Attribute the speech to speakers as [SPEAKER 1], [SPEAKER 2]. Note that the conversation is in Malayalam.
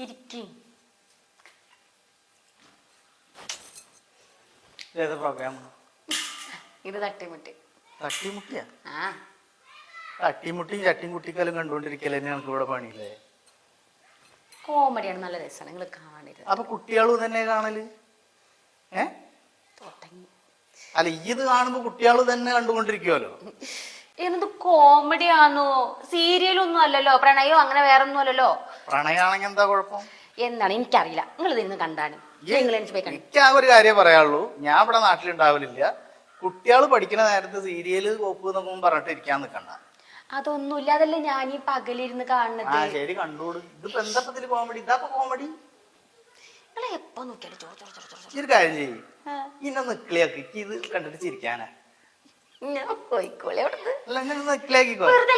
[SPEAKER 1] ഇരിക്കും.
[SPEAKER 2] ഏത് പ്രോഗ്രാം?
[SPEAKER 1] ഇത് തട്ടിമുട്ടി.
[SPEAKER 2] തട്ടിമുട്ടിയാ?
[SPEAKER 1] ആ,
[SPEAKER 2] തട്ടിമുട്ടി ചട്ടിയും കുട്ടിക്കാലും കണ്ടുകൊണ്ടിരിക്കല് തന്നെ നമുക്ക് ഇവിടെ പണിയില്ലേ?
[SPEAKER 1] കോമഡിയാണ്, നല്ല രസമാണ്, നിങ്ങൾ കാണരുത്.
[SPEAKER 2] അപ്പൊ കുട്ടികളും തന്നെ കാണല്?
[SPEAKER 1] തുടങ്ങി.
[SPEAKER 2] അല്ല, ഇത് കാണുമ്പോ കുട്ടികളും തന്നെ കണ്ടുകൊണ്ടിരിക്കുവല്ലോ.
[SPEAKER 1] എന്ത് കോമഡി ആണോ? സീരിയലൊന്നും അല്ലല്ലോ, പ്രണയോ അങ്ങനെ വേറെ ഒന്നും അല്ലല്ലോ.
[SPEAKER 2] പ്രണയാണെങ്കിൽ എന്താ കുഴപ്പം?
[SPEAKER 1] എന്താണ് എനിക്കറിയില്ല, നിങ്ങൾ ഇതിന്ന് കണ്ടാണ്.
[SPEAKER 2] എനിക്ക് ആ ഒരു കാര്യം പറയാനുള്ളൂ, ഞാൻ ഇവിടെ നാട്ടിലുണ്ടാവലില്ല. കുട്ടികൾ പഠിക്കുന്ന നേരത്ത് സീരിയല് കോപ്പ് എന്നൊന്നും പറഞ്ഞിട്ട് ഇരിക്കാൻ നിൽക്കണ്ട.
[SPEAKER 1] അതൊന്നുമില്ല, അതല്ലേ ഞാൻ ഈ പകലിരുന്ന് കാണുന്നത്.
[SPEAKER 2] ശരി, കണ്ടോളൂ. ഇതിപ്പോ എന്താ കോമഡി? ഇതാപ്പോ കോമഡി.
[SPEAKER 1] നിങ്ങളെ എപ്പോ നോക്കിയാലും
[SPEAKER 2] ഒരു കാര്യം ചെയ്യും, ഇന്നെ നിക്കിളിയാക്കി ഇത് കണ്ടിട്ട് ചിരിക്കാനാ.
[SPEAKER 1] പോയിക്കോളെ അവിടുന്ന്.
[SPEAKER 2] അല്ല, നിക്കിളിയാക്കിക്കോ.
[SPEAKER 1] വെറുതെ